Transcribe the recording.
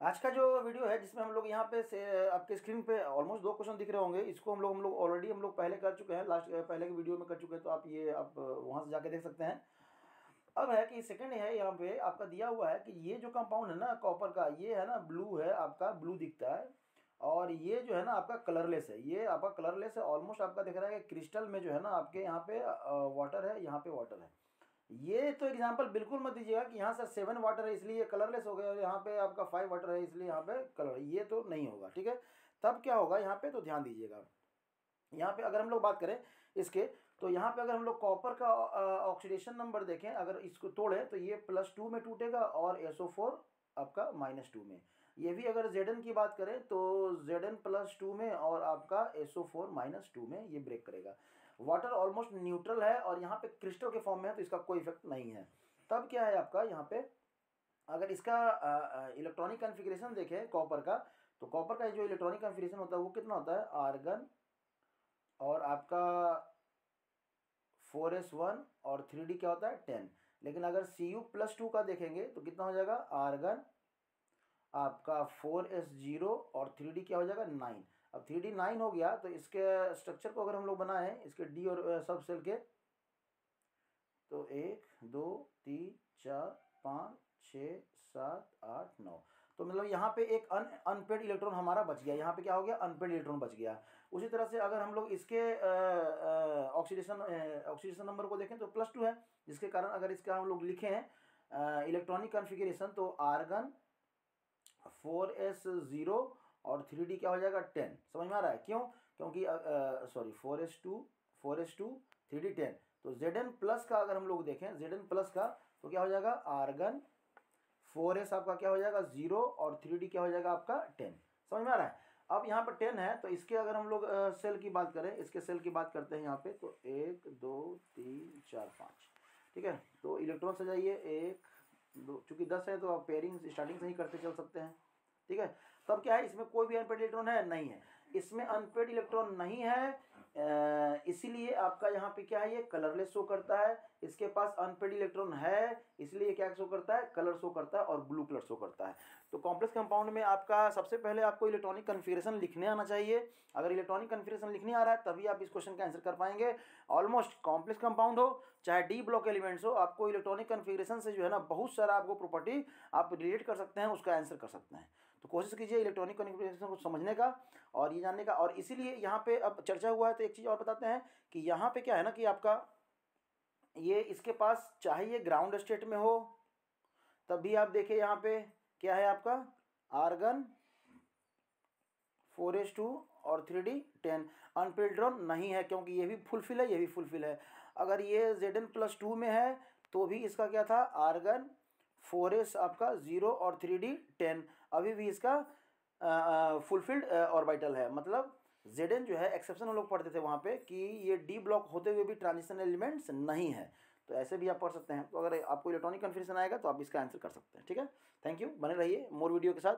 आज का जो वीडियो है जिसमें हम लोग यहाँ पे से आपके स्क्रीन पे ऑलमोस्ट 2 क्वेश्चन दिख रहे होंगे। इसको हम लोग ऑलरेडी पहले कर चुके हैं, लास्ट पहले के वीडियो में कर चुके हैं, तो आप वहाँ से जाके देख सकते हैं। अब है कि सेकंड है, यहाँ पे आपका दिया हुआ है कि ये जो कंपाउंड है ना कॉपर का, ये है ना ब्लू है, आपका ब्लू दिखता है, और ये जो है ना आपका कलरलेस है, ये आपका कलरलेस है। ऑलमोस्ट आपका दिख रहा है कि क्रिस्टल में जो है ना आपके यहाँ पे वाटर है, यहाँ पे वाटर है। ये तो एग्जांपल बिल्कुल मत दीजिएगा कि यहाँ सर 7 वाटर है इसलिए ये कलरलेस हो गया, और यहाँ पे आपका 5 वाटर है इसलिए यहाँ पे कलर, ये तो नहीं होगा, ठीक है। तब क्या होगा यहाँ पे, तो ध्यान दीजिएगा। यहाँ पे अगर हम लोग बात करें इसके, तो यहाँ पे अगर हम लोग कॉपर का ऑक्सीडेशन नंबर देखें, अगर इसको तोड़े तो ये +2 में टूटेगा और SO4 आपका -2 में। ये भी अगर Zn की बात करें तो Zn +2 में और आपका SO4 -2 में ये ब्रेक करेगा। वाटर ऑलमोस्ट न्यूट्रल है और यहाँ पे क्रिस्टल के फॉर्म में है, तो इसका कोई इफेक्ट नहीं है। तब क्या है आपका यहाँ पे, अगर इसका इलेक्ट्रॉनिक कन्फिग्रेशन देखें कॉपर का, तो कॉपर का जो इलेक्ट्रॉनिक कन्फिग्रेशन होता है वो कितना होता है, आर्गन और आपका 4s1 और 3d क्या होता है 10। लेकिन अगर Cu+2 का देखेंगे तो कितना हो जाएगा, आर्गन आपका 4s0 और 3d क्या हो जाएगा 9। अब 3d 9 हो गया, तो इसके स्ट्रक्चर को अगर हम लोग बनाएं इसके डी और सब सेल के, तो 1 2 3 4 5 6 7 8 9, तो मतलब यहाँ पे एक अनपेड इलेक्ट्रॉन हमारा बच गया। यहाँ पे क्या हो गया, अनपेड इलेक्ट्रॉन बच गया। उसी तरह से अगर हम लोग इसके ऑक्सीडेशन नंबर को देखें तो +2 है, जिसके कारण अगर इसका हम लोग लिखें इलेक्ट्रॉनिक कन्फिग्रेशन, तो आर्गन 4s0 और 3d क्या हो जाएगा 10। समझ में आ रहा है क्यों, क्योंकि सॉरी 4s2 3d 10। तो Zn+ का अगर हम लोग देखें, Zn+ का तो क्या हो जाएगा, आर्गन 4s आपका क्या हो जाएगा 0 और 3d क्या हो जाएगा आपका 10। समझ में आ रहा है। अब यहाँ पर 10 है, तो इसके अगर हम लोग सेल की बात करें, इसके सेल की बात करते हैं यहाँ पे, तो 1 2 3 4 5, ठीक है। तो इलेक्ट्रॉन सजाइए 1 2, चूँकि 10 है तो आप पेयरिंग स्टार्टिंग से ही करते चल सकते हैं, ठीक है। तब क्या है, इसमें कोई भी अनपेड इलेक्ट्रॉन है नहीं है, इसमें अनपेड इलेक्ट्रॉन नहीं है, इसीलिए आपका यहाँ पे क्या है, ये कलरलेस शो करता है। इसके पास अनपेड इलेक्ट्रॉन है इसलिए क्या शो करता है, कलर शो करता है और ब्लू कलर शो करता है। तो कॉम्प्लेक्स कंपाउंड में आपका सबसे पहले आपको इलेक्ट्रॉनिक कन्फिग्रेशन लिखने आना चाहिए। अगर इलेक्ट्रॉनिक कन्फिग्रेशन लिखने आ रहा है तभी आप इस क्वेश्चन का आंसर कर पाएंगे। ऑलमोस्ट कॉम्प्लेक्स कंपाउंड हो चाहे डी ब्लॉक एलिमेंट्स हो, आपको इलेक्ट्रॉनिक कन्फिग्रेशन से जो है ना बहुत सारा आपको प्रॉपर्टी आप रिलेट कर सकते हैं, उसका आंसर कर सकते हैं। तो कोशिश कीजिए इलेक्ट्रॉनिक कन्फिग्रेशन को समझने का और ये जानने का। और इसीलिए यहाँ पे अब चर्चा हुआ है तो एक चीज़ और बताते हैं कि यहाँ पे क्या है ना कि आपका ये इसके पास चाहे ये ग्राउंड स्टेट में हो तब भी आप देखिए यहाँ पे क्या है आपका, आर्गन 4s2 और 3d 10। अनपेड इलेक्ट्रॉन नहीं है क्योंकि ये भी फुलफिल है, ये भी फुलफिल है। अगर ये Zn+2 में है तो भी इसका क्या था, आर्गन 4s आपका 0 और 3d 10, अभी भी इसका फुलफिल्ड ऑर्बिटल है। मतलब Zn जो है, एक्सेप्शन हम लोग पढ़ते थे वहाँ पे कि ये डी ब्लॉक होते हुए भी ट्रांजिशन एलिमेंट्स नहीं है, तो ऐसे भी आप पढ़ सकते हैं। तो अगर आपको इलेक्ट्रॉनिक कन्फ्यूजन आएगा तो आप इसका आंसर कर सकते हैं, ठीक है। थैंक यू, बने रहिए मोर वीडियो के साथ।